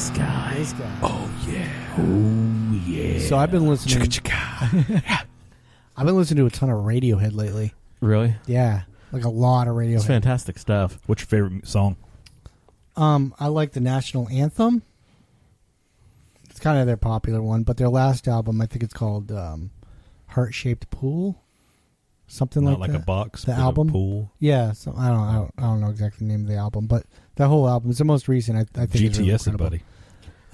This guy. Oh yeah. Oh yeah. So I've been listening. I've been listening to a ton of Radiohead lately. Really? Yeah, like a lot of Radiohead. It's fantastic stuff. What's your favorite song? I like the National Anthem. It's kind of their popular one, but their last album, I think it's called Heart-Shaped Pool, something Not like like that. a box. The but album? A pool. Yeah, so I don't know exactly the name of the album, but that whole album is the most recent. I think it's really GTS it, incredible. buddy.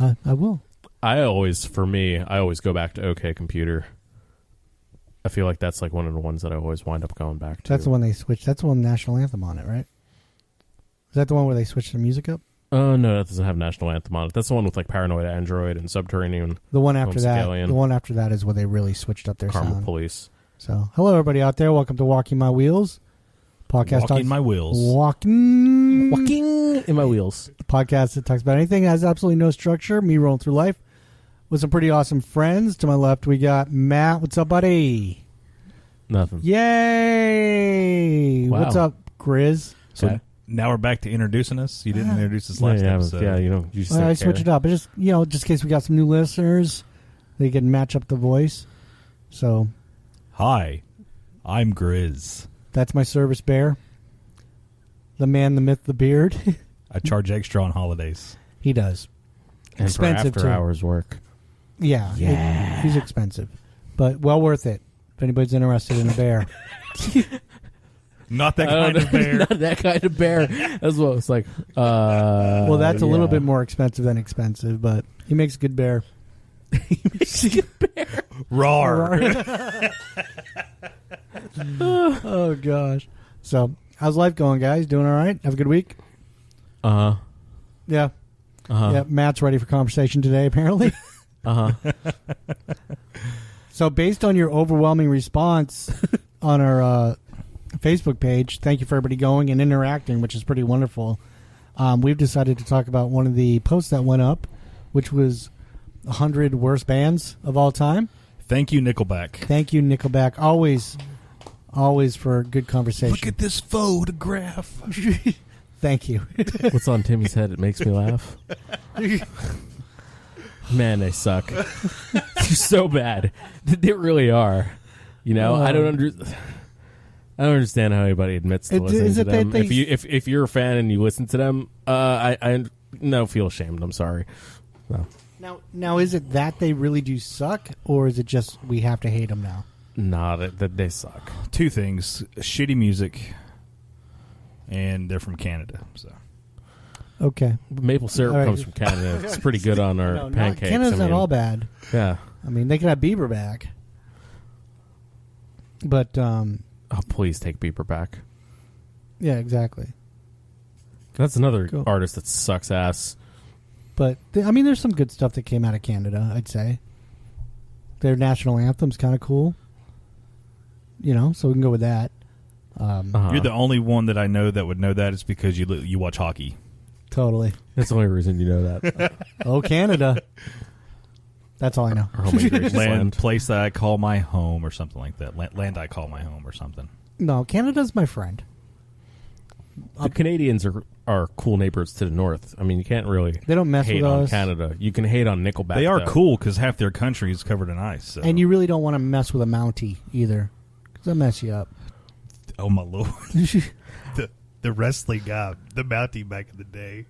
I will. I always go back to OK Computer. I feel like that's like one of the ones that I always wind up going back to. That's the one they switched. That's the one with National Anthem on it, right? Is that the one where they switched the music up? Oh, no, that doesn't have National Anthem on it. That's the one with like Paranoid Android and Subterranean. The one after that. Scallion. The one after that is where they really switched up their Karma sound. Police. So, hello everybody out there. Welcome to Walking My Wheels podcast. Walking my wheels. Walking in my wheels. Podcast that talks about anything that has absolutely no structure. Me rolling through life with some pretty awesome friends. To my left, we got Matt. What's up, buddy? Nothing. Yay! Wow. What's up, Grizz? So now we're back to introducing us. You didn't introduce us last episode. Yeah, you know, you just I switch it up. I just, just in case we got some new listeners, they can match up the voice. So, Hi, I'm Grizz. that's my service bear. The man, the myth, the beard. I charge extra on holidays. He does. And Expensive, for too. after hours work. Yeah. Yeah. He's expensive. But well worth it if anybody's interested in a bear. Not that kind of bear. Not that kind of bear. That's what it's like. Well, that's a little bit more expensive than expensive, but he makes a good bear. He makes a good bear. Roar. Oh, gosh. So, how's life going, guys? Doing all right? Have a good week? Uh-huh. Yeah. Uh-huh. Yeah, Matt's ready for conversation today, apparently. Uh-huh. So, based on your overwhelming response on our Facebook page, thank you for everybody going and interacting, which is pretty wonderful. We've decided to talk about one of the posts that went up, which was 100 worst bands of all time. Thank you, Nickleback. Thank you, Nickleback. Always for good conversation. Look at this photograph. Thank you. What's on Timmy's head? It makes me laugh. Man, they suck. They're so bad. They really are. You know, I don't understand how anybody admits to listening to them. If you're a fan and you listen to them, I feel ashamed. I'm sorry. No. Now, is it that they really do suck, or is it just we have to hate them now? Nah, they suck. Two things: shitty music, and they're from Canada. So Okay. Maple syrup All right. comes from Canada. It's pretty good on our pancakes. Canada's not all bad. Yeah. I mean, they could have Bieber back. But, Oh, please take Bieber back. yeah, exactly. That's another Cool. artist that sucks ass. But, there's some good stuff that came out of Canada, I'd say. Their national anthem's kind of cool. So we can go with that. you're the only one that I know that would know that is because you watch hockey. Totally. That's the only reason you know that. Oh, Canada. That's all I know. Or home gracious land. Place that I call my home or something like that. Land I call my home or something. No, Canada's my friend. The Canadians are cool neighbors to the north. I mean, you can't really They don't mess hate with on us. Canada. You can hate on Nickleback. They are though. cool because half their country is covered in ice. So. And you really don't want to mess with a Mountie either. Because they'll mess you up. Oh, my Lord. the wrestling guy, the Mountie back in the day.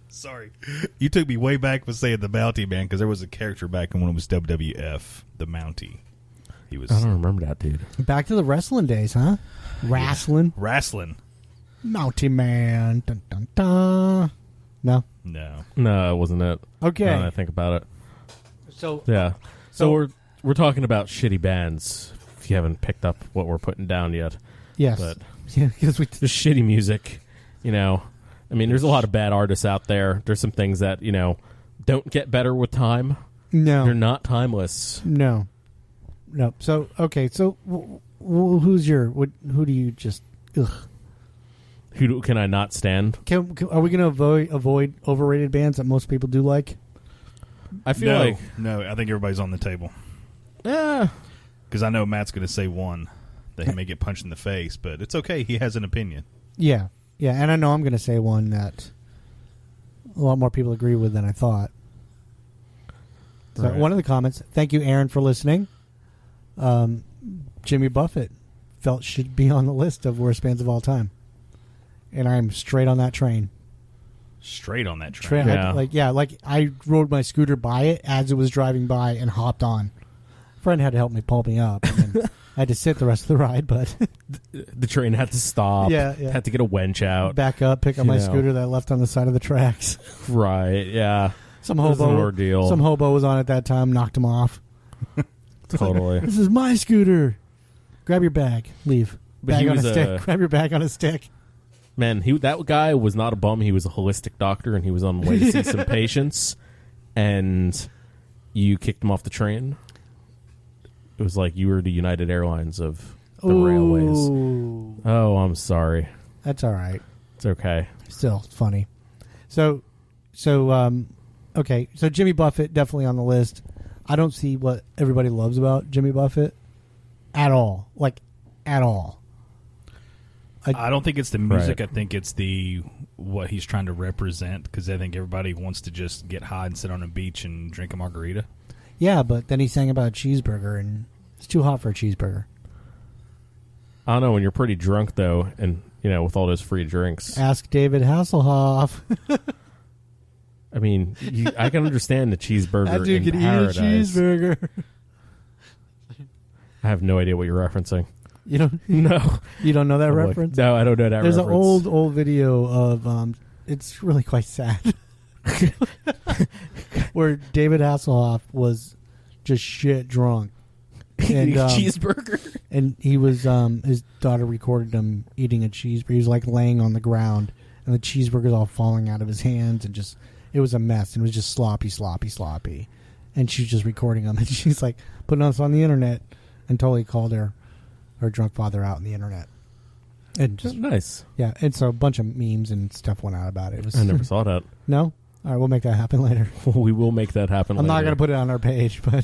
Sorry. You took me way back with saying the Mountie, man, because there was a character back when it was WWF, the Mountie. He was I don't remember that, dude. Back to the wrestling days, huh? Wrestling. wrestling. Mountie Man. Dun, dun, dun. No? No, it wasn't it. Okay. Now that I think about it. So, Yeah. So we're talking about shitty bands. If you haven't picked up what we're putting down yet, yes. but Yeah, because we... just shitty music. I mean, there's a lot of bad artists out there. There's some things that don't get better with time. No. They're not timeless. No. So, okay. So, who's your... Who do you just... Ugh. Who can I not stand? Are we going to avoid overrated bands that most people do like? I feel like No, I think everybody's on the table. yeah. Because I know Matt's going to say one that he may get punched in the face, but it's okay. He has an opinion. Yeah. Yeah, and I know I'm going to say one that a lot more people agree with than I thought. So Right. one of the comments, thank you, Aaron, for listening. Jimmy Buffett felt should be on the list of worst bands of all time. And I'm straight on that train. Straight on that train. Yeah. I rode my scooter by it as it was driving by and hopped on. A friend had to help me pull me up. And then I had to sit the rest of the ride, but The train had to stop. Yeah. Had to get a winch out. back up, pick up my You know. scooter that I left on the side of the tracks. Right. Yeah. Some It was an hobo, ordeal. some hobo was on at that time, knocked him off. Totally. This is my scooter. Grab your bag, leave. But Bag he on a was stick. Grab your bag on a stick. Man, that guy was not a bum. He was a holistic doctor, and he was on the way to see some patients. And you kicked him off the train. It was like you were the United Airlines of the railways. Ooh. Oh, I'm sorry. That's all right. It's okay. Still funny. So okay. So Jimmy Buffett definitely on the list. I don't see what everybody loves about Jimmy Buffett at all. Like at all. I don't think it's the music. Right. I think it's what he's trying to represent, because I think everybody wants to just get high and sit on a beach and drink a margarita. Yeah, but then he sang about a cheeseburger, and it's too hot for a cheeseburger. I don't know. When you're pretty drunk, though, and, with all those free drinks. Ask David Hasselhoff. I mean, I can understand the cheeseburger That dude in could paradise. eat a cheeseburger. I have no idea what you're referencing. You don't No. you don't know that I'm like, reference? no, I don't know that There's reference. an old video of it's really quite sad. Where David Hasselhoff was just shit drunk. And cheeseburger. and he was his daughter recorded him eating a cheeseburger. He was like laying on the ground and the cheeseburger's all falling out of his hands, and just it was a mess, and it was just sloppy. And she was just recording him, and she's like putting us on the internet, and totally called her drunk father out on the internet. And just Nice. yeah, and so a bunch of memes and stuff went out about it. It was I never saw that. No? All right, we'll make that happen later. We will make that happen. I'm not later. going to put it on our page, but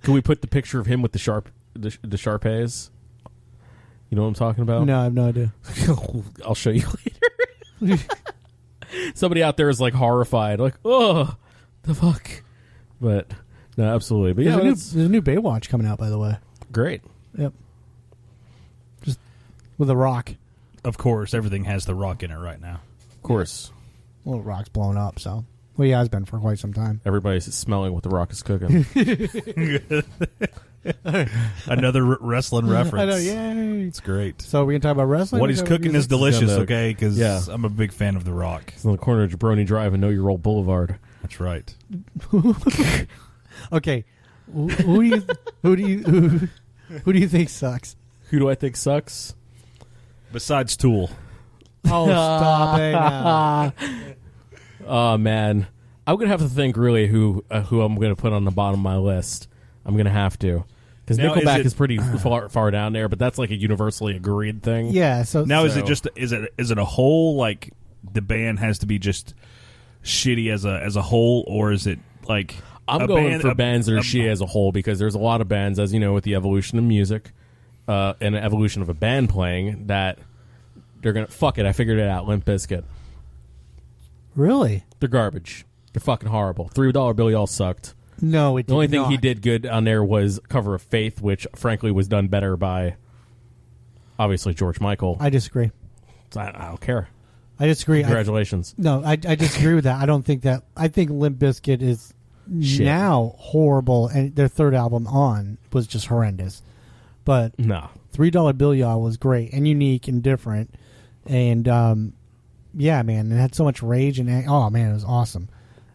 Can we put the picture of him with the Sharpays? You know what I'm talking about? no, I have no idea. I'll show you later. Somebody out there is like horrified, like, oh, the fuck. But no, absolutely. But yeah, There's a new Baywatch coming out, by the way. great. Yep. Just with a rock. Of course, everything has the Rock in it right now. Of course, Well, the rock's blown up, so. Well, he has been for quite some time. everybody's smelling what the Rock is cooking. Another wrestling reference. I know, yay. It's great. So we can talk about wrestling? What he's cooking is delicious, Yeah, okay? Because yeah. I'm a big fan of The Rock. It's on the corner of Jabroni Drive and Know Your Old Boulevard. That's right. Okay. Who do you think sucks? Who do I think sucks? Besides Tool. Oh, stop it now. Oh man, I'm gonna have to think really who I'm gonna put on the bottom of my list. I'm gonna have to, because Now, Nickleback is is it- pretty far down there, but that's like a universally agreed thing. Yeah, so Now, is So- it just is it a whole, like the band has to be just shitty as a whole, or is it like I'm a going band, for bands that are shitty as a whole, because there's a lot of bands, as you know, with the evolution of music and the evolution of a band playing, that they're gonna fuck it. I figured it out. Limp Bizkit. Really? They're garbage. They're fucking horrible. $3 Bill Y'all sucked. No, it did The only thing he not. did good on there was Cover of Faith, which frankly was done better by obviously George Michael. I disagree. So I don't care. I disagree. Congratulations. I disagree with that. I don't think that. I think Limp Bizkit is Shit. now horrible, and their third album on was just horrendous. But No. $3 Bill Y'all was great and unique and different, and yeah, man, it had so much rage and oh man, it was awesome.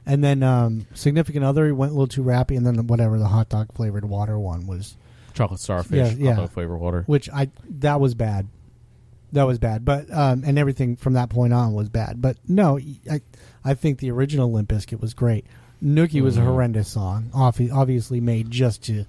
And then Significant Other went a little too rappy, and then the hot dog flavored water one was, Chocolate Starfish. Yeah. Hot flavor water. which that was bad. That was bad, but and everything from that point on was bad. But no, I think the original Limp Bizkit was great. Nookie was a horrendous song, obviously made just to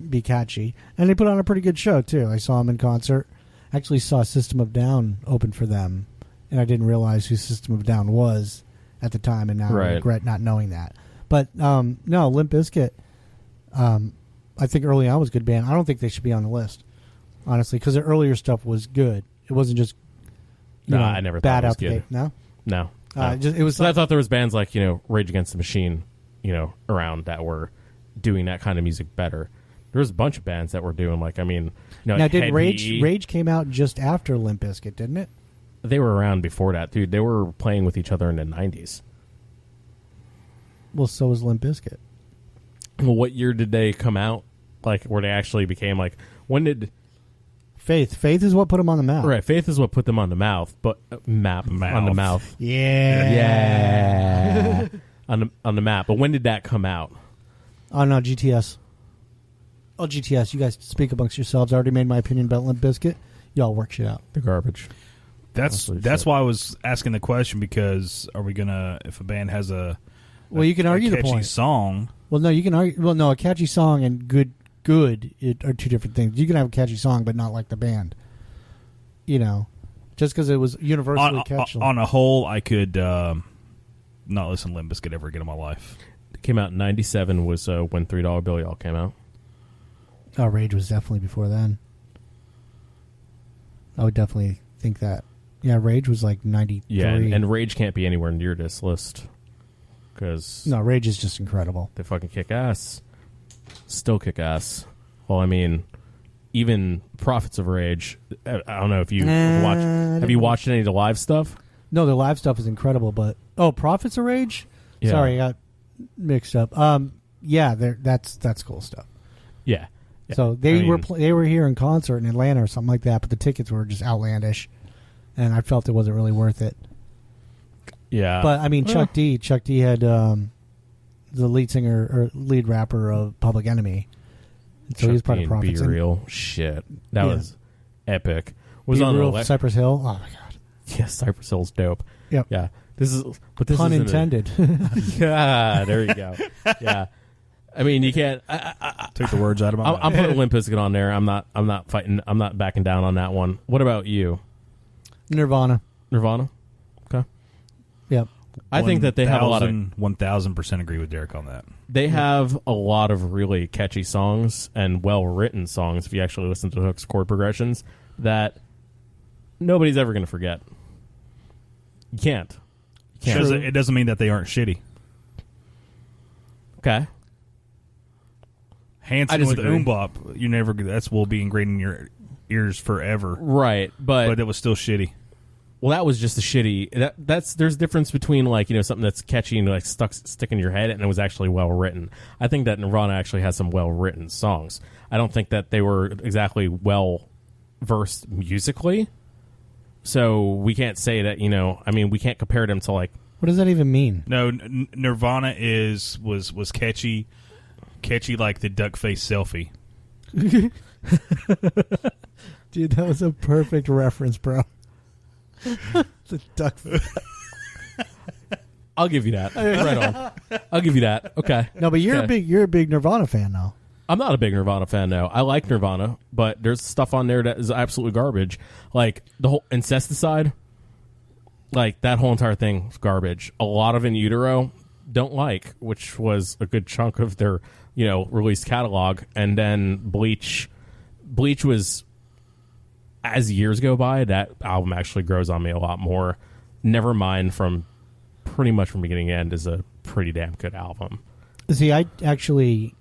be catchy, and they put on a pretty good show too. I saw them in concert. Actually saw System of a Down open for them, and I didn't realize who System of a Down was at the time, and now I regret not knowing that. But no, Limp Bizkit, I think early on was a good band. I don't think they should be on the list, honestly, because their earlier stuff was good. It wasn't just I never bad thought it was out the good. gate. No, No. It was. So I thought there was bands like Rage Against the Machine, around that were doing that kind of music better. There was a bunch of bands that were doing now did Rage came out just after Limp Bizkit, didn't it? They were around before that, dude. They were playing with each other in the 90s. Well, so was Limp Bizkit. Well, what year did they come out? Where they actually became when did Faith is what put them on the map. Right, Faith is what put them on the mouth, but map on the mouth. Yeah. on the map. But when did that come out? Oh no, GTS. Oh, GTS, you guys speak amongst yourselves. I already made my opinion about Limp Bizkit. Y'all work shit out. The garbage. That's why I was asking the question, because are we gonna, if a band has a you can argue a the point. Song. Well, no, you can argue. Well, no, a catchy song and good are two different things. You can have a catchy song, but not like the band. Just because it was universally catchy. On a whole, I could not listen to Limp Bizkit ever again in my life. It came out in '97 was when $3 Bill Y'all came out. Oh, Rage was definitely before then. I would definitely think that. Yeah, Rage was like 93. Yeah, and Rage can't be anywhere near this list. No, Rage is just incredible. They fucking kick ass. Still kick ass. Well, I mean, even Prophets of Rage, I don't know if you watched. Have you watched any of the live stuff? No, the live stuff is incredible, but... Oh, Prophets of Rage? Yeah. Sorry, I got mixed up. Yeah, that's cool stuff. Yeah. So they were here in concert in Atlanta or something like that, but the tickets were just outlandish, and I felt it wasn't really worth it. Yeah. But, I mean, Chuck D had the lead singer or lead rapper of Public Enemy. And so he was part of Prophets. Be Real. Shit. That was epic. Was on Real Cypress Hill? Oh, my God. Yeah, Cypress Hill's dope. Yep. Yeah. This pun intended. Yeah, there you go. Yeah. I mean, you can't. Took the words out of my mouth. I'm putting Limp Bizkit on there. I'm not fighting. I'm not backing down on that one. What about you? Nirvana. Okay. Yep. I think that they have a lot of 1,000% agree with Derek on that. They have a lot of really catchy songs and well-written songs, if you actually listen to the hooks, chord progressions, that nobody's ever going to forget. You can't. It doesn't mean that they aren't shitty. Okay. Hanson with Umbop, that will be ingrained in your ears forever. Right, but it was still shitty. Well, that was just a shitty. There's a difference between something that's catchy and stick in your head, and it was actually well written. I think that Nirvana actually has some well written songs. I don't think that they were exactly well versed musically, so we can't say that. I mean, we can't compare them to What does that even mean? No, Nirvana was catchy like the duck face selfie. Dude, that was a perfect reference, bro. The duck. I'll give you that. Right on. I'll give you that. Okay. No, but you're a big Nirvana fan now. I'm not a big Nirvana fan, no. I like Nirvana, but there's stuff on there that is absolutely garbage. Like the whole Incesticide, that whole entire thing is garbage. A lot of In Utero don't like, which was a good chunk of their released catalog. And then Bleach was, as years go by, that album actually grows on me a lot more. Nevermind, from pretty much from beginning to end, is a pretty damn good album. See, I actually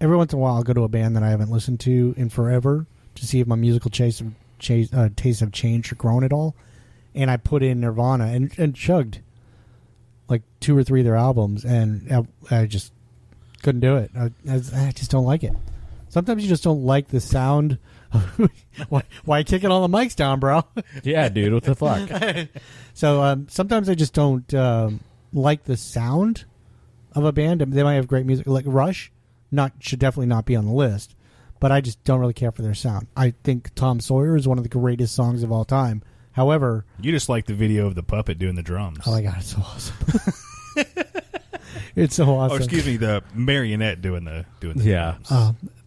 every once in a while I'll go to a band that I haven't listened to in forever to see if my musical tastes have changed or grown at all, and I put in Nirvana and chugged like 2 or 3 of their albums, and I just couldn't do it. I just don't like it. Sometimes you just don't like the sound. Why kicking all the mics down, bro? Yeah, dude, what the fuck? So sometimes I just don't like the sound of a band. They might have great music, like Rush. Should definitely not be on the list, but I just don't really care for their sound. I think Tom Sawyer is one of the greatest songs of all time. However, you just like the video of the puppet doing the drums. Oh my god, it's so awesome! It's so awesome. Oh, excuse me, the marionette doing the drums.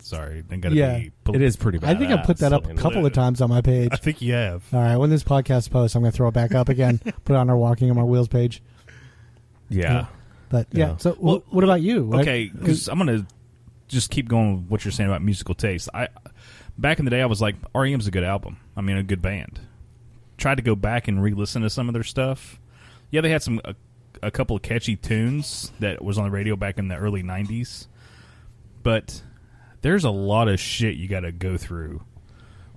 Sorry, it is pretty bad. I think I put that up a couple of times on my page. I think you have. All right, when this podcast posts, I'm going to throw it back up again. Put it on our Walking on My Wheels page. Yeah. But yeah. So what about you? Okay, because I'm going to just keep going with what you're saying about musical taste. Back in the day, I was like, REM's a good album. I mean, a good band. Tried to go back and re-listen to some of their stuff. Yeah, they had a couple of catchy tunes that was on the radio back in the early 90s. But there's a lot of shit you got to go through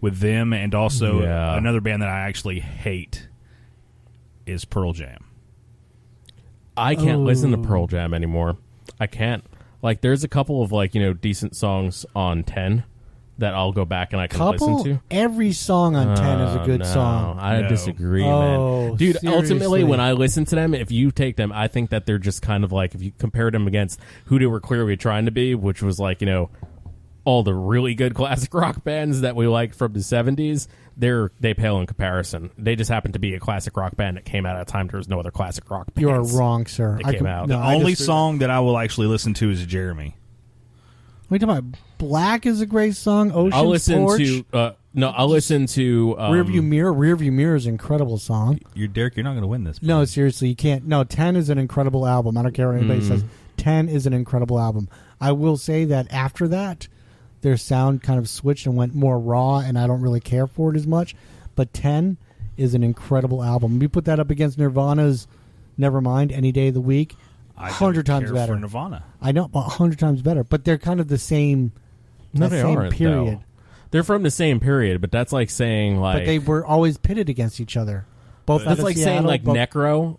with them, and also another band that I actually hate is Pearl Jam. I can't listen to Pearl Jam anymore. I can't. Like, there's a couple of, like, decent songs on 10 that I'll go back and I can listen to. Every song on 10 is a good song. I disagree, man. Dude, seriously. Ultimately, when I listen to them, if you take them, I think that they're just kind of like, if you compare them against who they were clearly trying to be, which was like, all the really good classic rock bands that we liked from the 70s, they pale in comparison. They just happen to be a classic rock band that came out at a time there was no other classic rock bands. You are wrong, sir. That came out. The only song that I will actually listen to is Jeremy. What are you talking about? Black is a great song. Ocean's I'll listen Porch. I'll listen to Rearview Mirror. Rearview Mirror is an incredible song. Derek, you're not going to win this. No, seriously, you can't. No, 10 is an incredible album. I don't care what anybody says. 10 is an incredible album. I will say that after that, their sound kind of switched and went more raw, and I don't really care for it as much. But 10 is an incredible album. You put that up against Nirvana's Nevermind, Any Day of the Week, 100 times better. For Nirvana. I know, but 100 times better. But they're kind of the same. No, they same aren't, period. though. They're from the same period, but that's like saying like. But they were always pitted against each other. Both. That's like Seattle, saying like Necro,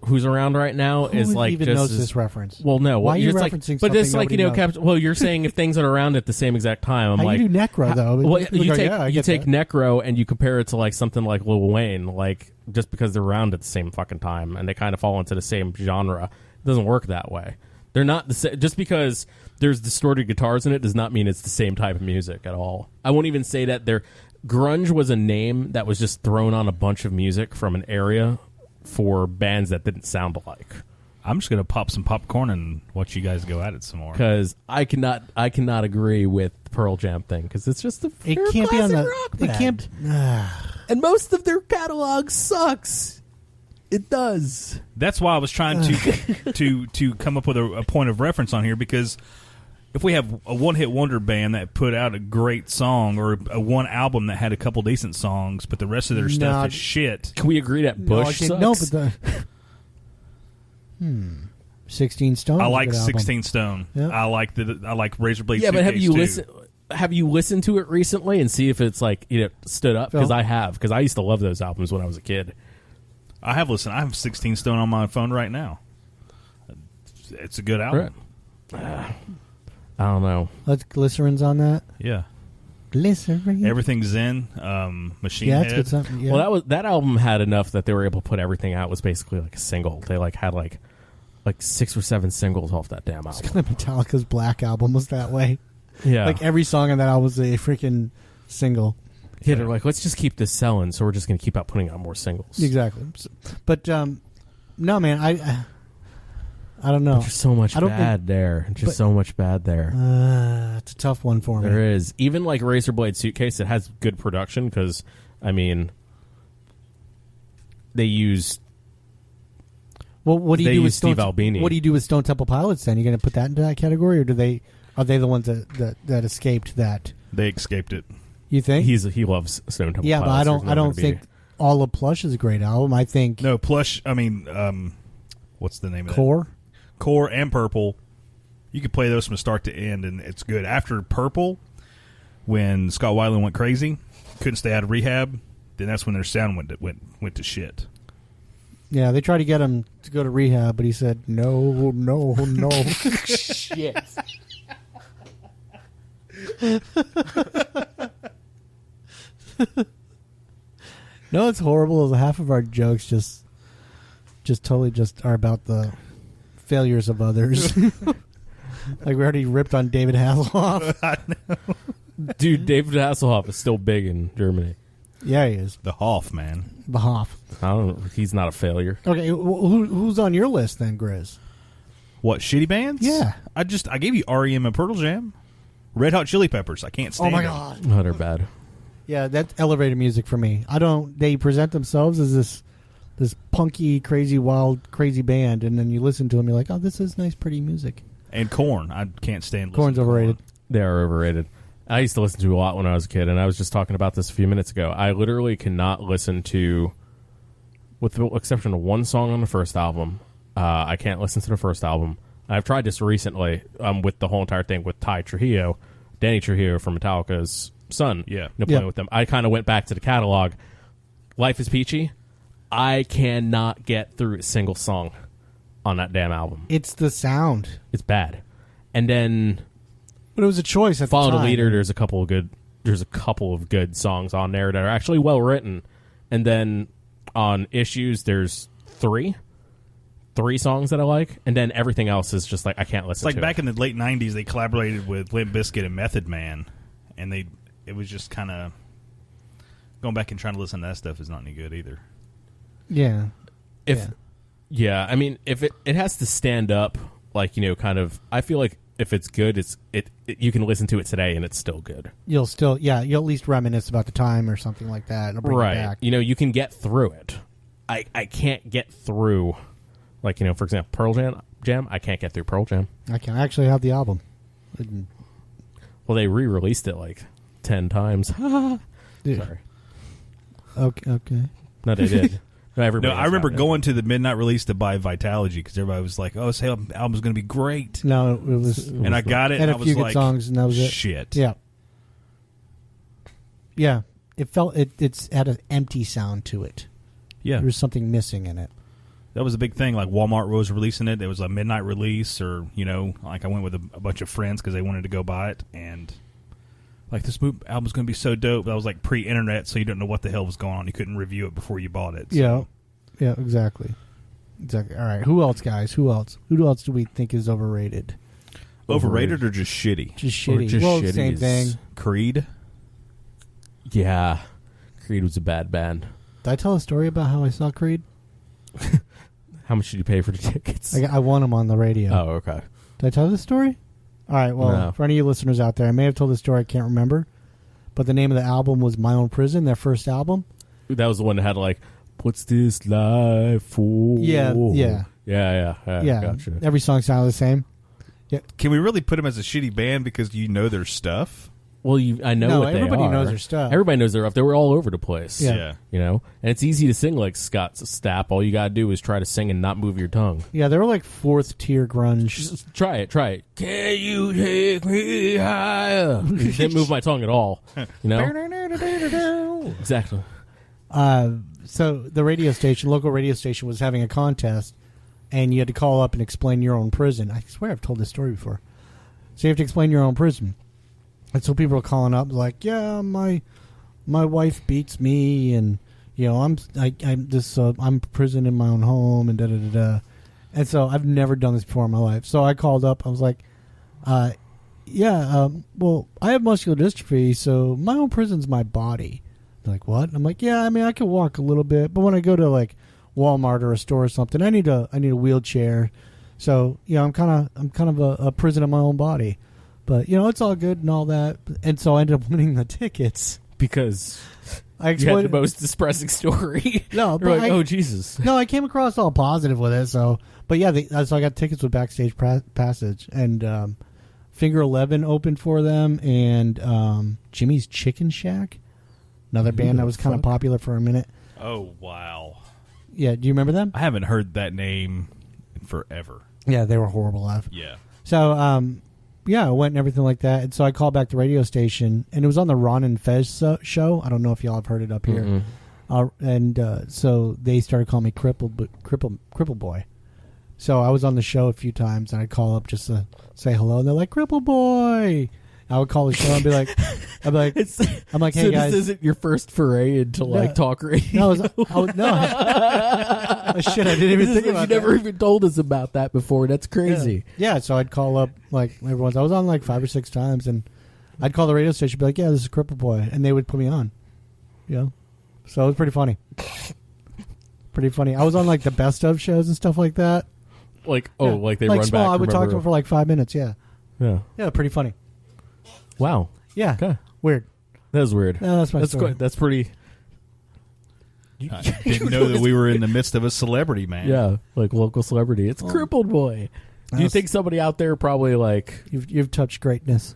who's around right now, who is like even just knows this reference. Well, no. Why are you it's referencing like, something but it's like knows? well, you're saying if things that are around at the same exact time. I'm How like, you do Necro though? Well, you take that. Necro and you compare it to like something like Lil Wayne, like just because they're around at the same fucking time and they kind of fall into the same genre. It doesn't work that way. They're not the same. Just because there's distorted guitars in it does not mean it's the same type of music at all. I won't even say that grunge was a name that was just thrown on a bunch of music from an area for bands that didn't sound alike. I'm just going to pop some popcorn and watch you guys go at it some more. Because I cannot agree with the Pearl Jam thing because it's just a It can't be on the. rock band. It can't. And most of their catalog sucks. It does. That's why I was trying to come up with a point of reference on here, because if we have a one-hit wonder band that put out a great song, or a one album that had a couple decent songs, but the rest of their stuff is shit. Can we agree that Bush sucks? No, but the 16 Stone. I like 16 Stone. Yep. I like Razor Blade. Yeah, but have you listened? Have you listened to it recently and see if it's like stood up? Because Phil? I have. Because I used to love those albums when I was a kid. I have listened. I have 16 Stone on my phone right now. It's a good album. I don't know. Let's glycerin's on that. Yeah. Glycerin. Everything's in. Machine Yeah, Head. that's good something. Yeah. Well, that album had enough that they were able to put everything out. It was basically like a single. They had like 6 or 7 singles off that damn album. It's kind of Metallica's Black album was that way. Yeah, Like every song on that album was a freaking single. yeah. They're like, let's just keep this selling, so we're just going to keep out putting out more singles. Exactly. But no, man, I don't know. There's so much I don't bad there. Just so much bad there. It's a tough one for me. There is. Even like Razor Blade Suitcase, it has good production because, I mean, they use. Well, what do you do with Steve Albini? What do you do with Stone Temple Pilots then? You going to put that into that category, or are they the ones that escaped that? They escaped it. You think? He loves Stone Temple Yeah, Pilots. but I don't think All of Plush is a great album. I think No, Plush. I mean, what's the name of Core. that? Core and Purple. You could play those from start to end, and it's good. After Purple, when Scott Weiland went crazy, couldn't stay out of rehab, then that's when their sound went to shit. Yeah, they tried to get him to go to rehab, but he said no. shit. No, it's horrible. Half of our jokes just totally just are about the failures of others. Like we already ripped on David Hasselhoff. I know. Dude, David Hasselhoff is still big in Germany. Yeah, he is. The Hoff, man. The Hoff. I don't know. He's not a failure. Okay, who's on your list then, Grizz? What, shitty bands? Yeah. I gave you REM and Pearl Jam. Red Hot Chili Peppers. I can't stand Oh my them. god. Oh, they're bad. Yeah, that's elevator music for me. They present themselves as this punky, crazy, wild, crazy band, and then you listen to them, you're like, oh, this is nice, pretty music. And Korn. I can't stand listening Korn's to overrated. Korn. They are overrated. I used to listen to a lot when I was a kid, and I was just talking about this a few minutes ago. I literally cannot listen to with the exception of one song on the first album. I can't listen to the first album. I've tried this recently with the whole entire thing with Danny Trujillo from Metallica's son. Yeah. Playing with them. I kind of went back to the catalog. Life is Peachy. I cannot get through a single song on that damn album. It's the sound. It's bad. And then, but it was a choice at the time. Follow the Leader. There's a couple of good songs on there that are actually well written. And then on Issues, there's three songs that I like, and then everything else is just like I can't listen to. It's like back in the late 90s, they collaborated with Limp Bizkit and Method Man, and it was just kind of going back and trying to listen to that stuff is not any good either. Yeah. I mean, if it has to stand up, like, kind of, I feel like if it's good, you can listen to it today and it's still good. You'll at least reminisce about the time or something like that. It'll bring it back. You can get through it. I can't get through, like, for example, Pearl Jam. I can't get through Pearl Jam. I can actually have the album. Well, they re-released it like 10 times. Sorry. Okay. No, they did. I remember going to the midnight release to buy Vitalogy because everybody was like, "Oh, this album's going to be great." No, it was, and I got it, and I a was few like, good songs, and that was it. Shit. Yeah. Yeah, it felt it's had an empty sound to it. Yeah, there was something missing in it. That was a big thing. Like Walmart was releasing it. There was a midnight release, or like I went with a bunch of friends because they wanted to go buy it, and like this album's going to be so dope. That was like pre-internet, so you didn't know what the hell was going on. You couldn't review it before you bought it. So. Yeah, exactly. All right, who else, guys? Who else do we think is overrated? Overrated or just shitty? Just shitty. Same thing. Creed. Yeah, Creed was a bad band. Did I tell a story about how I saw Creed? How much did you pay for the tickets? I won them on the radio. Oh, okay. Did I tell this story? All right, well, no. For any of you listeners out there, I may have told this story, I can't remember, but the name of the album was My Own Prison, their first album. That was the one that had like, what's this life for? Yeah. Gotcha. Every song sounded the same. Yeah. Can we really put them as a shitty band because you know their stuff? Well, I know what they are. Everybody knows their stuff. Everybody knows their stuff. They were all over the place. Yeah. And it's easy to sing like Scott Stapp. All you got to do is try to sing and not move your tongue. Yeah, they were like fourth tier grunge. Just try it. Can you take me higher? Didn't move my tongue at all. Exactly. So the local radio station was having a contest, and you had to call up and explain your own prison. I swear I've told this story before. So you have to explain your own prison. And so people are calling up like, yeah, my wife beats me, and I'm prison in my own home, and da da da da. And so I've never done this before in my life. So I called up. I was like, well, I have muscular dystrophy, so my own prison's my body. They're like, what? I'm like, yeah, I mean, I can walk a little bit, but when I go to like Walmart or a store or something, I need a wheelchair. So I'm kind of a prison of my own body. But, it's all good and all that. And so I ended up winning the tickets. Because you had the most depressing story. No, but like, oh, Jesus. No, I came across all positive with it. So, but yeah, so I got tickets with Backstage Passage. And Finger 11 opened for them. And Jimmy's Chicken Shack, another band that was kind of popular for a minute. Oh, wow. Yeah, do you remember them? I haven't heard that name in forever. Yeah, they were horrible live. Yeah. So, yeah, I went and everything like that. And so I called back the radio station, and it was on the Ron and Fez show. I don't know if y'all have heard it up here. Mm-hmm. So they started calling me Cripple Boy. So I was on the show a few times, and I'd call up just to say hello, and they're like, Cripple Boy. I would call the show and be like, hey so guys. This isn't your first foray into like talk radio. No, shit, I didn't even think about that. You never even told us about that before. That's crazy. Yeah, so I'd call up like everyone's. I was on like 5 or 6 times, and I'd call the radio station, and be like, yeah, this is Cripple Boy, and they would put me on. So it was pretty funny. I was on like the best of shows and stuff like that. Like they run small, back. I would talk to them for like 5 minutes. Yeah, pretty funny. Wow. Yeah. Okay. Weird. That was weird. No, that's my story. That's pretty. I didn't know that we were in the midst of a celebrity, man. Yeah, like local celebrity. It's Crippled Boy. Do you think somebody out there probably like you've touched greatness?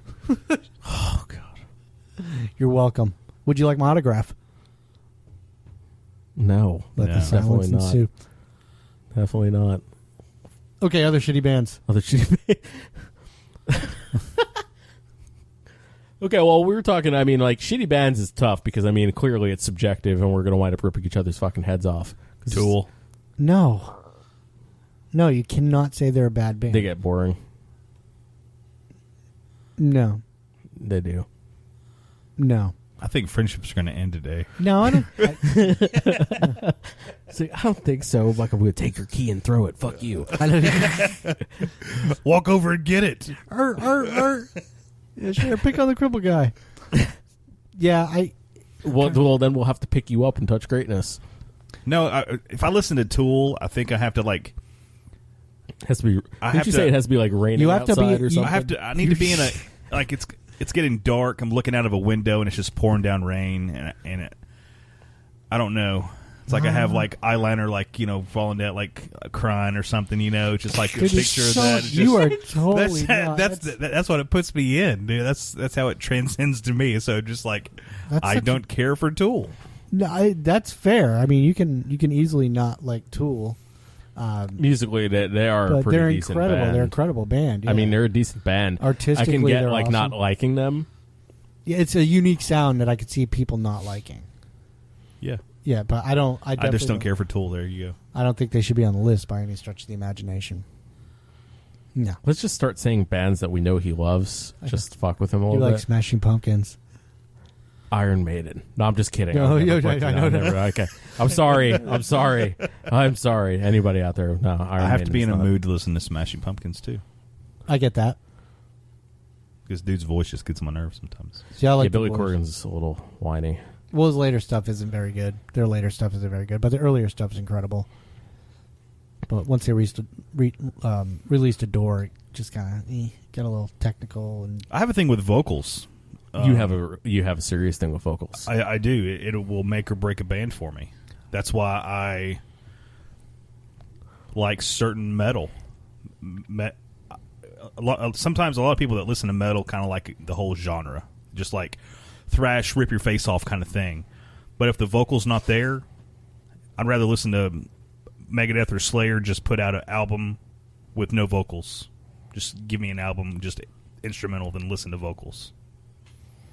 Oh God. You're welcome. Would you like my autograph? No, Let the silence ensue. Definitely not. Okay, other shitty bands. Okay, well, we were talking, I mean, like, shitty bands is tough because, I mean, clearly it's subjective and we're going to wind up ripping each other's fucking heads off. Tool. No, you cannot say they're a bad band. They get boring. No. They do. No. I think friendships are going to end today. No, I don't. See, I don't think so. Like, I'm going to take your key and throw it. Fuck you. Walk over and get it. Yeah, sure. Pick on the cripple guy. Yeah, Well, then we'll have to pick you up and touch greatness. No, if I listen to Tool, I think I have to like. Has to be. Did you say it has to be like raining you have outside to be, or something? I need to be in a like it's getting dark. I'm looking out of a window and it's just pouring down rain and I don't know. It's like I have like eyeliner, like falling down, like crying or something. Just like a picture of that. You are totally that's what it puts me in, dude. That's how it transcends to me. So just like I don't care for Tool. No, that's fair. I mean, you can easily not like Tool. Musically, they are a pretty they're decent incredible. band. They're an incredible band. Yeah. I mean, they're a decent band. Artistically, I can get they're like awesome. not liking them. Yeah, it's a unique sound that I could see people not liking. Yeah. Yeah, but I don't. I just don't care for Tool. There you go. I don't think they should be on the list by any stretch of the imagination. No. Let's just start saying bands that we know he loves. Just to fuck with him a little You like bit. Smashing Pumpkins. Iron Maiden. No, I'm just kidding. No, I know that. Okay. I'm sorry. I'm sorry. Anybody out there? No, Iron I have to be in a not. mood to listen to Smashing Pumpkins too. I get that. Because dude's voice just gets on my nerves sometimes. See, I like Billy the voice. Corgan's a little whiny. Well, his later stuff isn't very good. Their later stuff isn't very good, but the earlier stuff is incredible. But once they released Adore, it just kind of get a little technical. And I have a thing with vocals. You have a serious thing with vocals. I do. It will make or break a band for me. That's why I like certain metal. Sometimes a lot of people that listen to metal kind of like the whole genre, just like thrash, rip your face off kind of thing. But if the vocal's not there, I'd rather listen to Megadeth or Slayer just put out an album with no vocals. Just give me an album just instrumental than listen to vocals.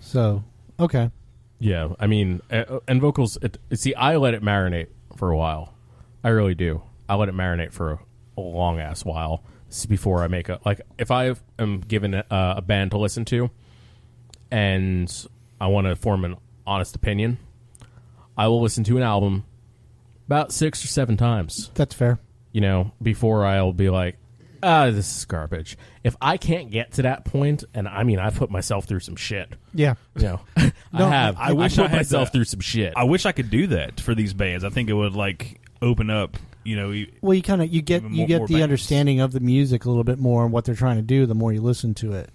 so, okay. Yeah, I mean, and vocals. See, I let it marinate for a while. I really do. I let it marinate for a long ass while before I make if I am given a band to listen to, and I want to form an honest opinion, I will listen to an album about 6 or 7 times. That's fair. Before I'll be like, this is garbage. If I can't get to that point, and I mean, I've put myself through some shit. Yeah. I have. I wish I I put had myself that. through some shit. I wish I could do that for these bands. I think it would like open up. Well, you kind of you get more the bands. understanding of the music a little bit more and what they're trying to do the more you listen to it.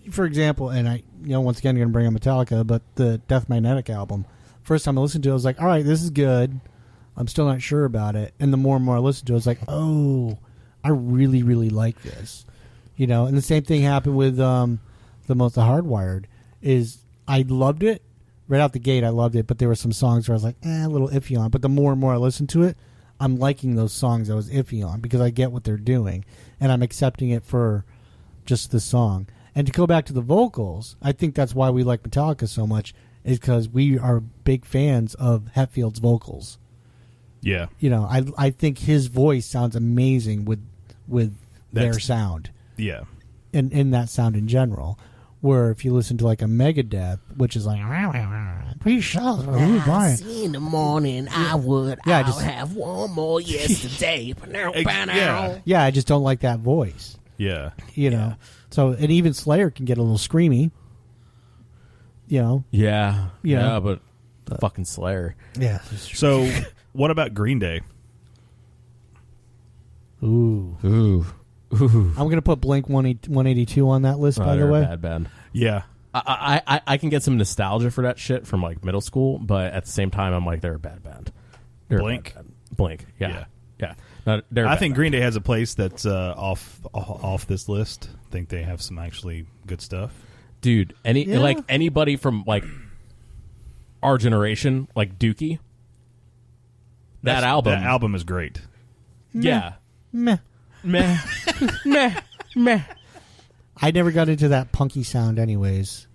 For example, and I once again going to bring up Metallica, but the Death Magnetic album. First time I listened to it, I was like, all right, this is good. I'm still not sure about it. And the more and more I listened to it, I was like, oh, I really, really like this. And the same thing happened with the Hardwired. Is I loved it. Right out the gate, I loved it, but there were some songs where I was like, a little iffy on. But the more and more I listened to it, I'm liking those songs I was iffy on because I get what they're doing, and I'm accepting it for just the song. And to go back to the vocals, I think that's why we like Metallica so much, is because we are big fans of Hetfield's vocals. Yeah. I think his voice sounds amazing with their sound. Yeah. And in that sound in general. Where if you listen to like a Megadeth, which is like, please shout, see in the morning I would. Yeah, I'll have one more yesterday. Yeah, I just don't like that voice. Yeah. So and even Slayer can get a little screamy. Yeah, but fucking Slayer. Yeah. So, what about Green Day? Ooh. I'm going to put Blink 182 on that list, by the way. A bad band. Yeah. I can get some nostalgia for that shit from like middle school, but at the same time, I'm like, they're a bad band. Blink? Blink, yeah. I think Green Day has a place that's off this list. I think they have some actually good stuff. Dude, anybody from like our generation, like Dookie. That album is great. Yeah. Meh. Meh. Meh. Meh. I never got into that punky sound anyways.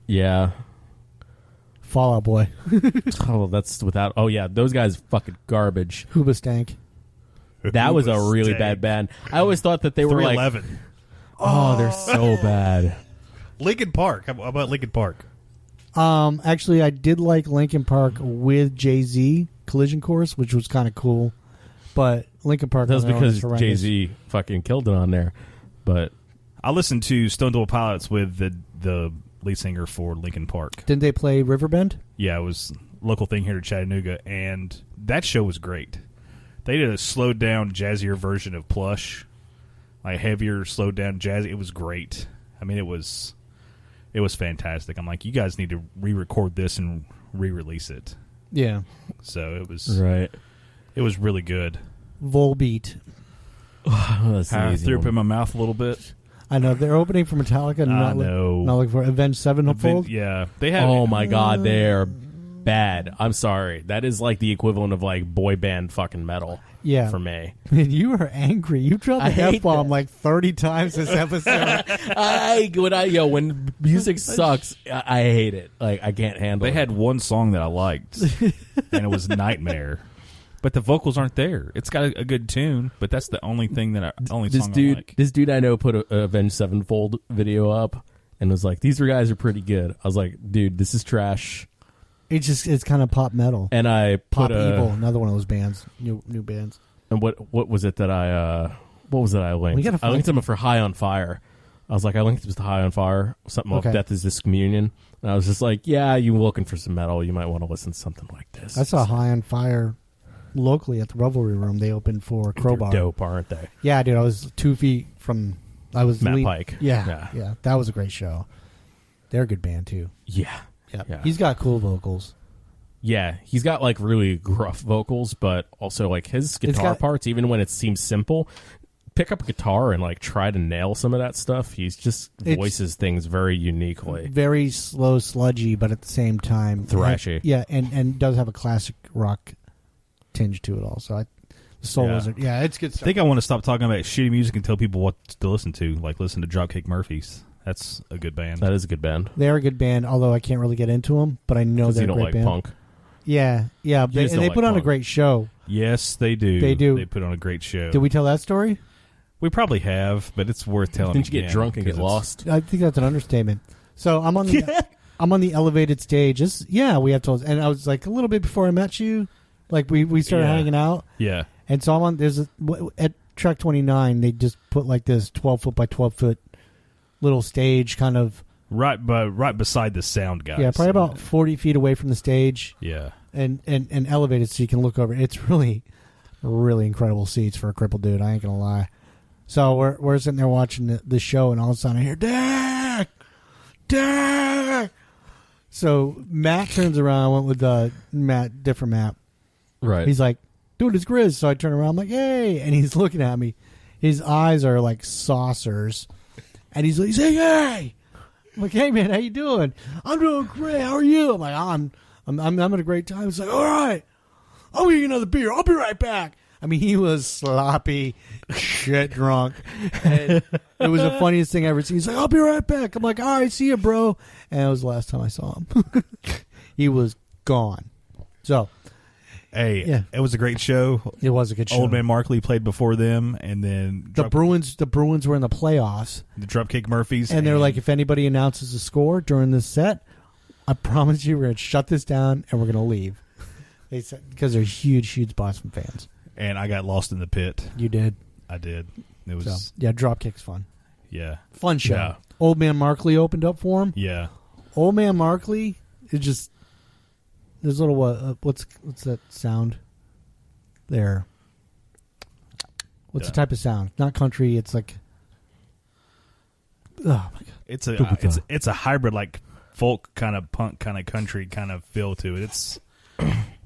Yeah. Fall Out Boy. Oh, that's without... Oh, yeah. Those guys fucking garbage. Hoobastank. That was a really bad band. I always thought that they were like... 311. Oh, they're so bad. Linkin Park. How about Linkin Park? Actually, I did like Linkin Park with Jay-Z, Collision Course, which was kind of cool. But Linkin Park... That was because Jay-Z fucking killed it on there. But... I listened to Stone Temple Pilots with the lead singer for Linkin Park. Didn't they play Riverbend? Yeah, it was a local thing here to Chattanooga, and that show was great. They did a slowed down, jazzier version of Plush, like heavier, slowed down, jazzy. It was great. I mean, it was fantastic. I'm like, you guys need to re-record this and re-release it. Yeah. So it was right. It was really good. Volbeat. I threw up in my mouth a little bit. I know they're opening for Metallica. I know. Not looking for Avenged Sevenfold. Yeah, they have. Oh my god, they're bad. I'm sorry. That is like the equivalent of like boy band fucking metal. Yeah, for me. Man, you are angry. You dropped the F-bomb like 30 times this episode. When music sucks, I hate it. Like I can't handle it. They had one song that I liked, and it was Nightmare. But the vocals aren't there. It's got a good tune, but that's the only thing I like. This dude I know put a Avenged Sevenfold video up and was like, "These guys are pretty good." I was like, "Dude, this is trash." It's kind of pop metal. And I put Pop Evil, another one of those bands, new bands. And what was it that I linked? I linked them for High on Fire. I was like, I linked them to High on Fire, something like Death is Discommunion. And I was just like, yeah, you looking for some metal? You might want to listen to something like this. I saw High on Fire locally at the Revelry Room. They opened for Crowbar. They're dope, aren't they? Yeah, dude. I was 2 feet from. I was Matt Pike. Yeah. That was a great show. They're a good band too. Yeah. He's got cool vocals. Yeah, he's got like really gruff vocals, but also like his guitar parts, even when it seems simple, pick up a guitar and like try to nail some of that stuff. He's just voices things very uniquely. Very slow, sludgy, but at the same time thrashy. And does have a classic rock tinge to it also. The solos are it's good stuff. I think I want to stop talking about shitty music and tell people what to listen to. Like listen to Dropkick Murphys. That's a good band. That is a good band. They're a good band, although I can't really get into them, but I know they're a great band. Punk. Yeah. They put on a great show. Yes, they do. They do. They put on a great show. Did we tell that story? We probably have, but it's worth telling. Didn't you get drunk and get lost? I think that's an understatement. So I'm on the elevated stage. We have told, and I was like a little bit before I met you, like we started hanging out. Yeah. And so I'm on. At track 29, they just put like this 12-foot by 12-foot little stage, kind of right beside the sound guys. Yeah, probably about 40 feet away from the stage. Yeah. And elevated so you can look over. It's really, really incredible seats for a crippled dude. I ain't gonna lie. So we're sitting there watching the show, and all of a sudden I hear Dak. So Matt turns around. I went with different Matt. Right. He's like, dude, it's Grizz. So I turn around, I'm like, hey, and he's looking at me. His eyes are like saucers, and he's like, hey. I'm like, hey man, how you doing? I'm doing great. How are you? I'm like, I'm having a great time. He's like, all right, I'll get you another beer. I'll be right back. I mean, he was sloppy, shit drunk. And it was the funniest thing I ever seen. He's like, I'll be right back. I'm like, all right, see you, bro. And it was the last time I saw him. He was gone. So, hey, it was a great show. It was a good show. Old Man Markley played before them, and then the Bruins were in the playoffs. The Dropkick Murphys, and they're like, if anybody announces a score during this set, I promise you, we're going to shut this down and we're going to leave. They said because they're huge Boston fans. And I got lost in the pit. You did. I did. It was Dropkick's fun. Yeah, fun show. Yeah. Old Man Markley opened up for him. Yeah, Old Man Markley is just there's a little what's that sound there? What's the type of sound? Not country. It's like oh my god. It's a hybrid like folk kind of punk kind of country kind of feel to it.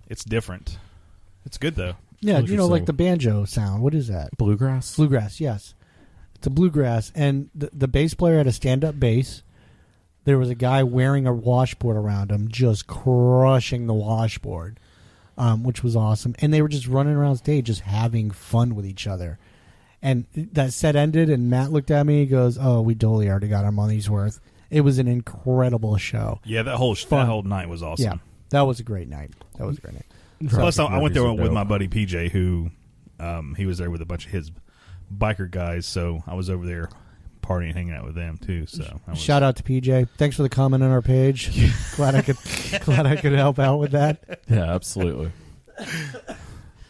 It's different. It's good though. Yeah, like the banjo sound. What is that? Bluegrass? Yes. It's a bluegrass. And the bass player had a stand-up bass. there was a guy wearing a washboard around him, just crushing the washboard, which was awesome. And they were just running around stage, just having fun with each other. And that set ended, and Matt looked at me. He goes, "Oh, we totally already got our money's worth." It was an incredible show. Yeah, that whole night was awesome. Yeah, that was a great night. Plus, I went there with my buddy PJ, who he was there with a bunch of his biker guys. So I was over there partying, hanging out with them too. So shout out to PJ. Thanks for the comment on our page. glad I could help out with that. Yeah, absolutely. That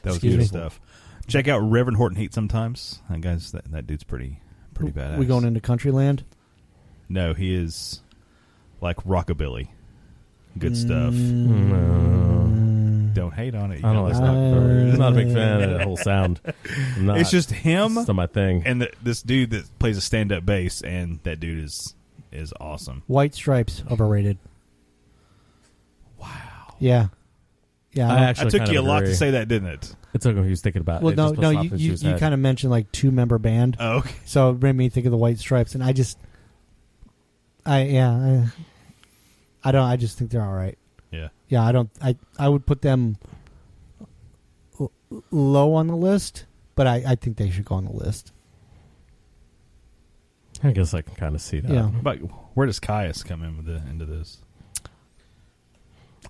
was good stuff. Check out Reverend Horton Heat sometimes. Guys, that dude's pretty badass. We going into Countryland? No, he is like rockabilly. Good stuff. Don't hate on it. I don't know. I'm not a big fan of that whole sound. It's just him. It's not my thing. And this dude that plays a stand-up bass, and that dude is awesome. White Stripes, overrated. Wow. Yeah. I took you a lot to say that, didn't it? It took him. He was thinking about it. Well, no, you kind of mentioned like 2-member band. Oh, okay. So it made me think of the White Stripes, and I just think they're all right. Yeah. Yeah, I would put them low on the list, but I think they should go on the list. I guess I can kind of see that. Yeah. But where does Caius come in into this?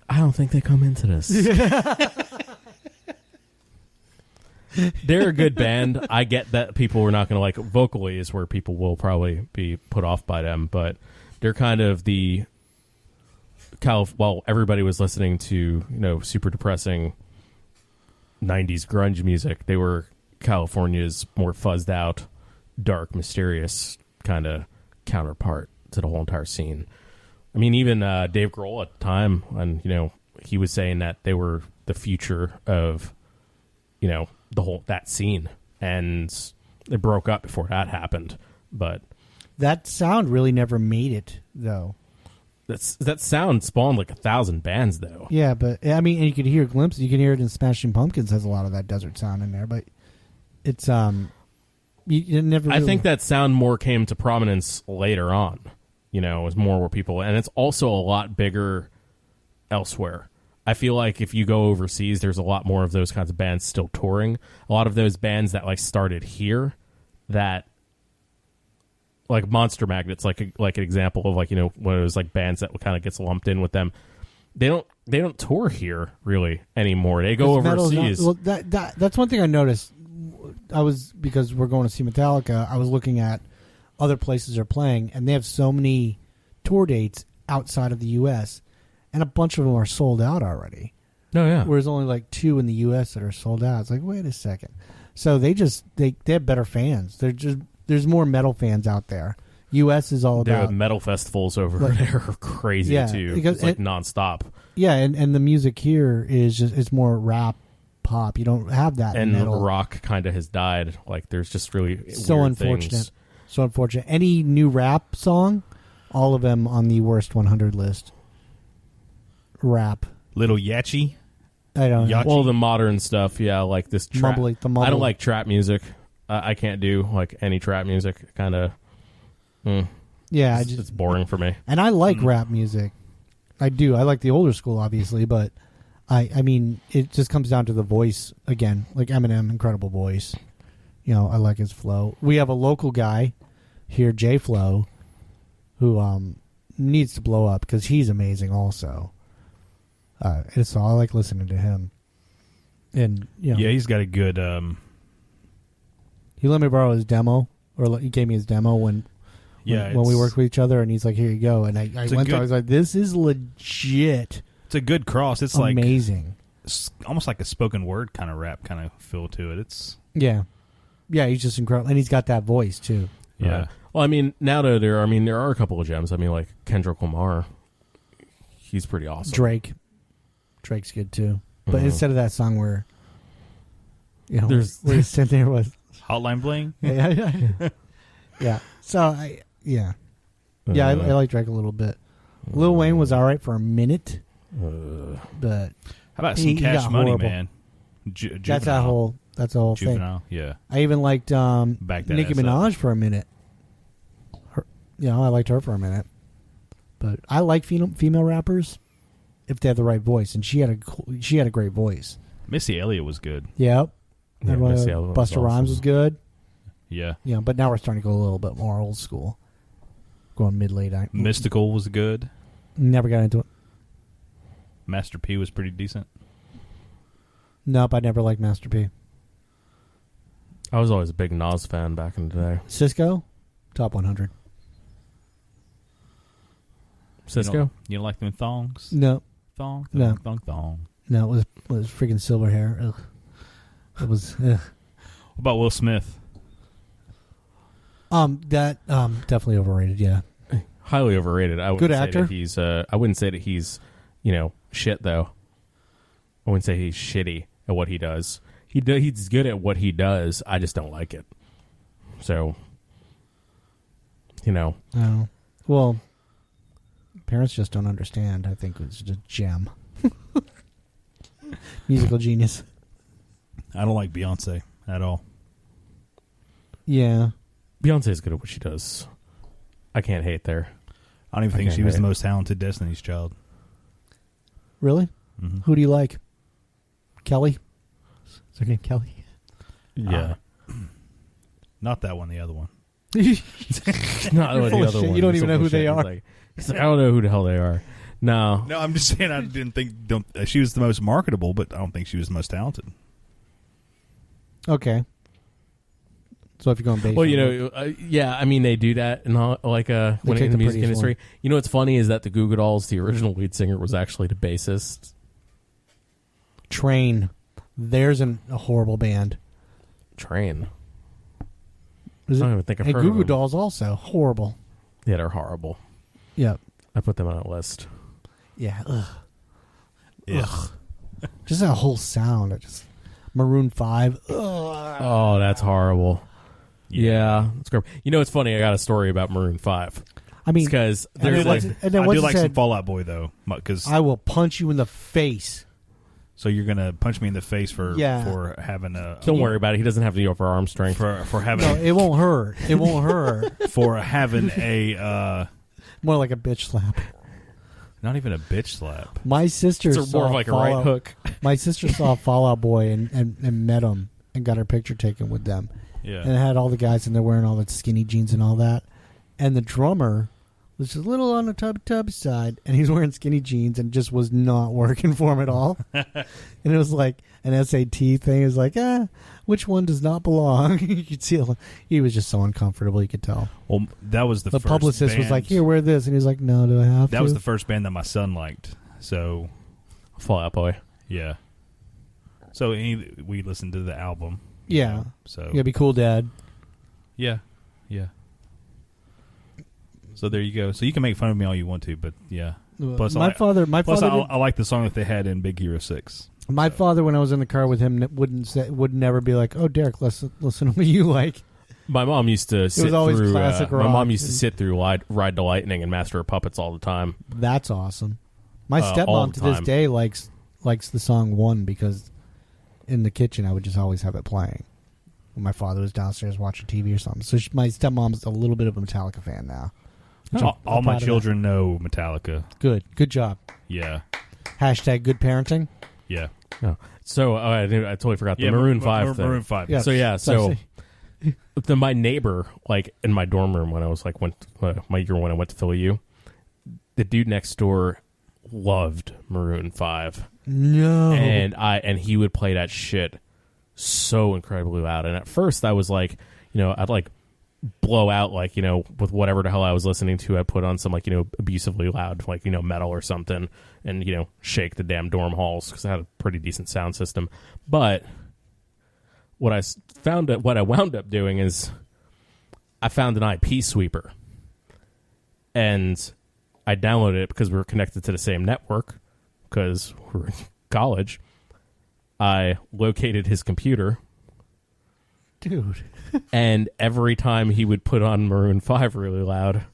I don't think they come into this. They're a good band. I get that people are not going to like it. Vocally is where people will probably be put off by them, but they're kind of the while everybody was listening to, super depressing 90s grunge music, they were California's more fuzzed out, dark, mysterious kind of counterpart to the whole entire scene. I mean, even Dave Grohl at the time, and he was saying that they were the future of, that scene, and it broke up before that happened. But that sound really never made it, though. That sound spawned like 1,000 bands, though. Yeah, but I mean, and you could hear glimpses. You can hear it in Smashing Pumpkins has a lot of that desert sound in there, but it's you never. Really... I think that sound more came to prominence later on. It was more where people, and it's also a lot bigger elsewhere. I feel like if you go overseas, there's a lot more of those kinds of bands still touring. A lot of those bands that started here, that like Monster Magnets, like an example of one of those bands that kind of gets lumped in with them. They don't tour here really anymore. They go overseas. That's one thing I noticed. Because we're going to see Metallica, I was looking at other places they're playing, and they have so many tour dates outside of the U.S., and a bunch of them are sold out already. Oh, yeah. Whereas only 2 in the U.S. that are sold out. It's like, wait a second. So they have better fans. There's more metal fans out there. U.S. is all about... The metal festivals over there are crazy, too. It's nonstop. Yeah, and the music here is it's more rap, pop. You don't have that and metal. Rock kind of has died. There's just really so weird unfortunate. Things. So unfortunate. Any new rap song, all of them on the worst 100 list. Rap. Little Yachty? I don't know. Well, the modern stuff, yeah, like this trap. I don't like trap music. I can't do any trap music. Kind of. Yeah, it's boring for me. And I like rap music. I do. I like the older school, obviously, but I mean, it just comes down to the voice again. Like Eminem, incredible voice. I like his flow. We have a local guy here, J Flow, who needs to blow up because he's amazing also. So I like listening to him. And yeah, he's got a good. He let me borrow his demo, or he gave me his demo when we worked with each other, and he's like, "Here you go." And I went to, I was like, "This is legit." It's a good cross. It's amazing. It's almost like a spoken word kind of rap kind of feel to it. It's yeah. He's just incredible, and he's got that voice too. Yeah. Right. Well, I mean, now that there are a couple of gems. I mean, like Kendrick Lamar, he's pretty awesome. Drake's good too, but instead of that song where, where he's sitting there with Hotline Bling, yeah. So I like Drake a little bit. Lil Wayne was all right for a minute, but how about some Cash Money, horrible. Man? That's the whole Juvenile, thing. Yeah. I even liked Nicki Minaj for a minute. I liked her for a minute, But I like female rappers if they have the right voice, and she had a great voice. Missy Elliott was good. Yep. Yeah, Missy Elliott was Busta Rhymes was good. Yeah. Yeah, but now we're starting to go a little bit more old school. Going mid-late. Mystical was good. Never got into it. Master P was pretty decent. Nope, I never liked Master P. I was always a big Nas fan back in the day. Cisco, top 100. Cisco? You don't like them thongs? No. Thong, No. thong. No, it was freaking silver hair. Ugh. It was. Ugh. What about Will Smith? That definitely overrated. Yeah. Highly overrated. I Good wouldn't say actor. that he's. I wouldn't say that he's, shit though. I wouldn't say he's shitty at what he does. He's good at what he does. I just don't like it. So, Oh. Well, parents just don't understand. I think it's just a gem. Musical genius. I don't like Beyonce at all. Yeah. Beyonce's good at what she does. I can't hate there. I don't even think she was the most talented Destiny's Child. Really? Mm-hmm. Who do you like? Kelly? Is her name Kelly? Yeah. Not that one, the other one. Not You're full the of other shit. one. You don't He's even so know who full they of are. shit. He's like, I don't know who the hell they are. No. No, I'm just saying I didn't think she was the most marketable, but I don't think she was the most talented. Okay. So if you're going based Well, on yeah, I mean, they do that in when take in the the music prettiest industry. one. You know what's funny is that the Goo Goo Dolls, the original lead singer, was actually the bassist. Train. There's a horrible band. Train. Is I it? don't even think I've And heard Goo of Goo them. Dolls also horrible. Yeah, they're horrible. Yeah. I put them on a list. Yeah. Ugh. Yeah. Ugh. Just that whole sound. Maroon 5. Ugh. Oh, that's horrible. Yeah, it's great. You know, it's funny. I got a story about Maroon 5. I mean, because and then there's like, what's- and then I what's do it like some said? Fall Out Boy though, because I will punch you in the face. so you're gonna punch me in the face for having a don't worry about it. He doesn't have the upper arm strength. for having No, it won't hurt. It won't hurt. for having a More like a bitch slap. not even a bitch slap. My sister It's saw more of like a right hook. My sister saw Fall Out Boy and met him and got her picture taken with them. Yeah. And it had all the guys and they're wearing all the skinny jeans and all that. And the drummer was just a little on the tub side, and he's wearing skinny jeans and just was not working for him at all. And it was like an SAT thing. It was like, which one does not belong? You could see he was just so uncomfortable. You could tell. Well, that was the first publicist was band- like, "Here, wear this," and he's like, "No, do I have to?" That was the first band that my son liked. So Fall Out Boy. yeah. So we listened to the album. Yeah. So Yeah, be cool, Dad. yeah. So there you go. So you can make fun of me all you want to, but yeah. Plus, my father, I like the song that they had in Big Hero 6. my father, when I was in the car with him, would never be like, "Oh, Derek, listen to what you like." My mom used to sit was always through. classic My rock. mom used to sit through Ride the Lightning and Master of Puppets all the time. That's awesome. My All stepmom the to this time. day likes the song "One" because in the kitchen I would just always have it playing when my father was downstairs watching TV or something. So my stepmom's a little bit of a Metallica fan now. All my proud of children know Metallica. Good job. Yeah. Hashtag good parenting. Yeah. Oh. So I totally forgot the Maroon 5 thing. Maroon 5. Yeah. So my neighbor, like in my dorm room when I was like my year when I went to Philly U, the dude next door loved Maroon 5. No. And he would play that shit so incredibly loud. And at first I was like, I'd like blow out like, with whatever the hell I was listening to. I put on some like, abusively loud, like, metal or something and, shake the damn dorm halls because I had a pretty decent sound system. But what I wound up doing is I found an IP sweeper and I downloaded it because we were connected to the same network because we were in college. I located his computer. Dude. And every time he would put on Maroon 5 really loud,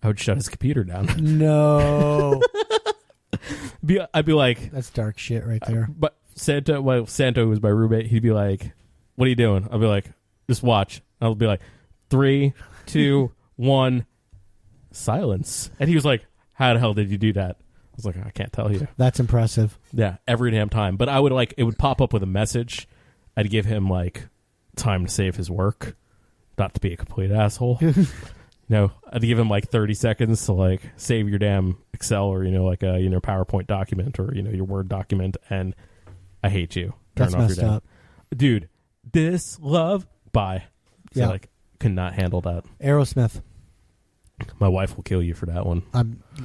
I would shut his computer down. No. I'd be like... That's dark shit right there. But Santo was my roommate. He'd be like, what are you doing? I'll be like, just watch. I'll be like, 3, 2, 1, silence. And he was like, How the hell did you do that? I was like, I can't tell you. That's impressive. Yeah, every damn time. But I would it would pop up with a message. I'd give him like time to save his work, not to be a complete asshole. No, I'd give him like 30 seconds to like save your damn Excel or like a PowerPoint document or your Word document, and I hate you. Turn That's off messed your damn up, dude. This love, bye. So Yeah. could not handle that. Aerosmith. My wife will kill you for that one.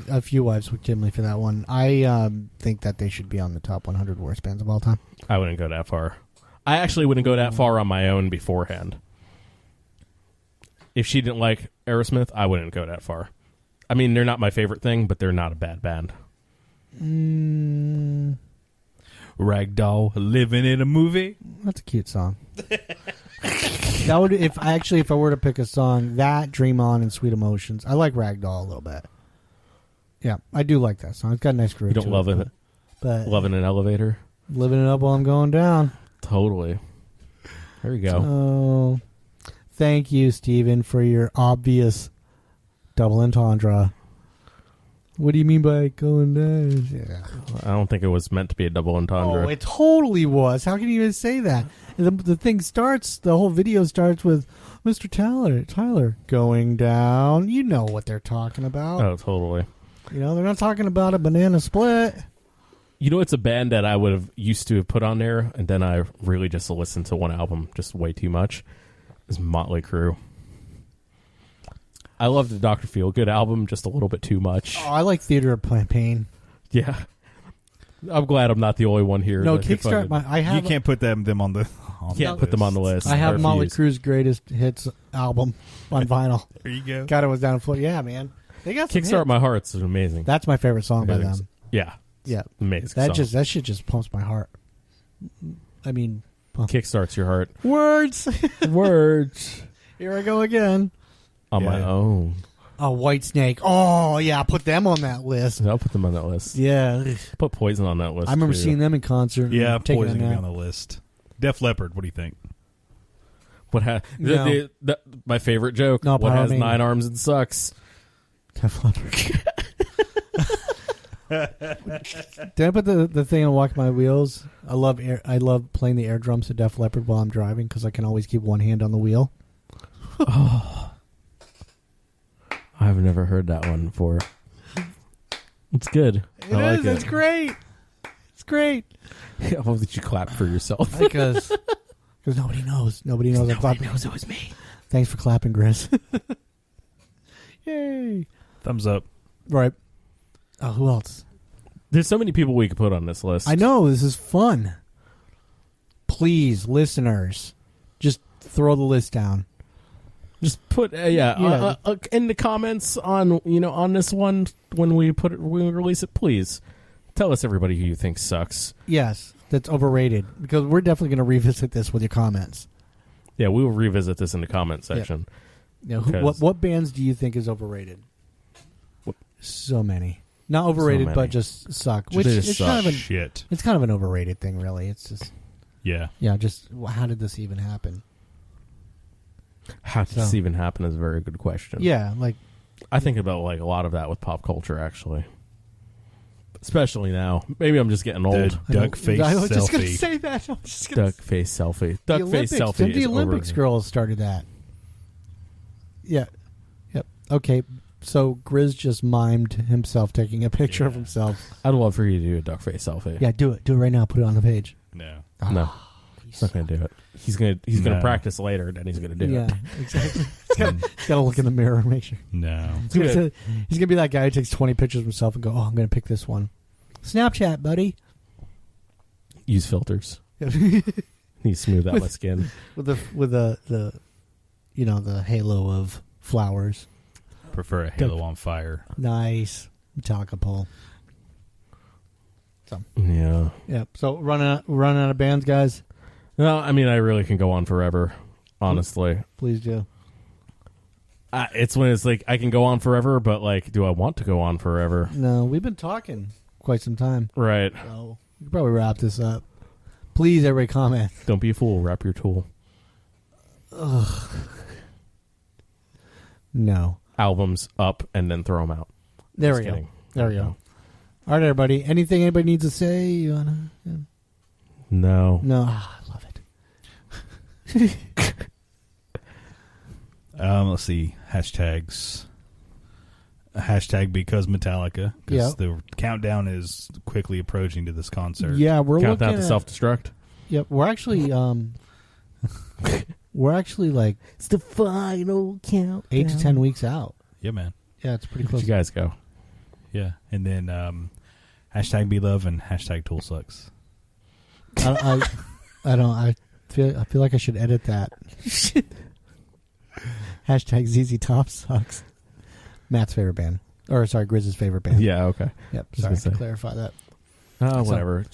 A few wives would kill me for that one. I think that they should be on the top 100 worst bands of all time. I wouldn't go that far. I actually wouldn't go that far on my own beforehand. If she didn't like Aerosmith, I wouldn't go that far. I mean, they're not my favorite thing, but they're not a bad band. Ragdoll living in a movie. That's a cute song. That would if I were to pick a song, that Dream On and Sweet Emotions. I like Ragdoll a little bit. Yeah, I do like that song. It's got a nice groove. You don't love it, but loving an elevator. Living it up while I'm going down. Totally. There you go. Oh, thank you, Steven, for your obvious double entendre. What do you mean by going down? Yeah. I don't think it was meant to be a double entendre. Oh, it totally was. How can you even say that? The thing starts, the whole video starts with Mr. Tyler going down. You know what they're talking about. Oh, totally. They're not talking about a banana split. It's a band that I would have used to have put on there, and then I really just listened to one album just way too much. Is Motley Crue. I love the Dr. Feelgood album just a little bit too much. Oh, I like Theater of Pain. Yeah. I'm glad I'm not the only one here. No, Kickstart. You can't put them on the. Can't put them on the list. I have Motley Crue's greatest hits album on vinyl. There you go. God, it was down in Florida. Yeah, man. They got some Kickstart hits. My Heart's amazing. That's my favorite song by them. Yeah. Yeah. Amazing That song. that shit just pumps my heart. I mean, Kickstarts your heart. words. Words. Here I go again. On my own. Oh, Whitesnake. Oh, yeah, put them on that list. I'll put them on that list. Yeah. Put Poison on that list. I remember too. seeing them in concert. Yeah, and taking Poison a be nap. on the list. Def Leppard. What do you think? No. My favorite joke. No, what has Pyromania. 9 arms and sucks? Def Leppard. Did I put the thing on Walk My Wheels? I love playing the air drums to Def Leppard while I'm driving because I can always keep one hand on the wheel. I've never heard that one before. It's good. I like it. It's great. It's great. I love that you clap for yourself. Because nobody knows. Nobody knows. Nobody knows it was me. Thanks for clapping, Grizz. Yay. Thumbs up. Right. Oh, who else? There's so many people we could put on this list. I know. This is fun. Please, listeners, just throw the list down. Just put in the comments on on this one when we release it. Please tell us everybody who you think sucks. Yes, that's overrated because we're definitely going to revisit this with your comments. Yeah, we will revisit this in the comment section. Yeah, what bands do you think is overrated? So many. Not overrated, many. but just suck. Just Which just it's suck. kind of Shit. it's kind of an overrated thing, really. It's just Yeah. just how did this even happen? How did this even happen is a very good question. Yeah, like I think about a lot of that with pop culture, actually. Especially now. Maybe I'm just getting old. The duck face I was just going to selfie. say that. I was just gonna Duck face selfie. The Duck face Olympics. selfie. The is Olympics overrated. girls started that. Yeah. Yep. Okay. So Grizz just mimed himself taking a picture of himself. I'd love for you to do a duck face selfie. Yeah, do it. Do it right now. Put it on the page. No. No. He's not going to do it. He's gonna practice later, then he's going to do Yeah, it. exactly. He's got to look in the mirror and make sure. No. He's going to be that guy who takes 20 pictures of himself and go, oh, I'm going to pick this one. Snapchat, buddy. Use filters. with Need to smooth out my skin. the the halo of flowers. Prefer a Halo on fire. Nice. Metallica pole. So Yeah. yeah. So running out of bands, guys. No, I mean I really can go on forever. Honestly, Please do. it's when it's like I can go on forever, but do I want to go on forever? No, we've been talking quite some time. Right. So we could probably wrap this up. Please, everybody comment. Don't be a fool. Wrap your tool. No. Albums up and then throw them out. There Just we kidding. go. There we go. All right, everybody. Anything anybody needs to say? You wanna? Yeah. No. I love it. Let's see. Hashtags. Hashtag because Metallica. Because the countdown is quickly approaching to this concert. Yeah, we're Countdown looking to at self-destruct. Yep, we're actually like It's the final countdown. 8 to 10 weeks out. Yeah, man. Yeah, it's pretty Where'd close. you guys go? Yeah. And then hashtag be love and hashtag tool sucks. I feel like I should edit that. Hashtag ZZ Top sucks. Matt's favorite band. Or, sorry, Grizz's favorite band. Yeah, okay. Yep, sorry to clarify that. Oh, whatever.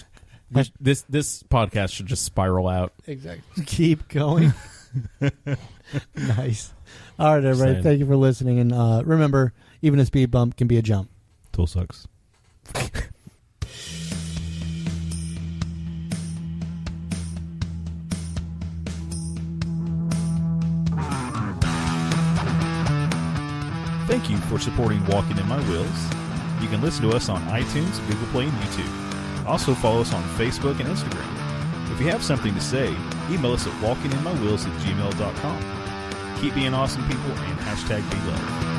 This podcast should just spiral out. Exactly. Keep going. Nice. All right, everybody. Same. Thank you for listening. And remember, even a speed bump can be a jump. Tool sucks. Thank you for supporting Walking in My Wheels. You can listen to us on iTunes, Google Play, and YouTube. Also follow us on Facebook and Instagram. If you have something to say, email us at walkinginmywheels@gmail.com. Keep being awesome people and hashtag be love.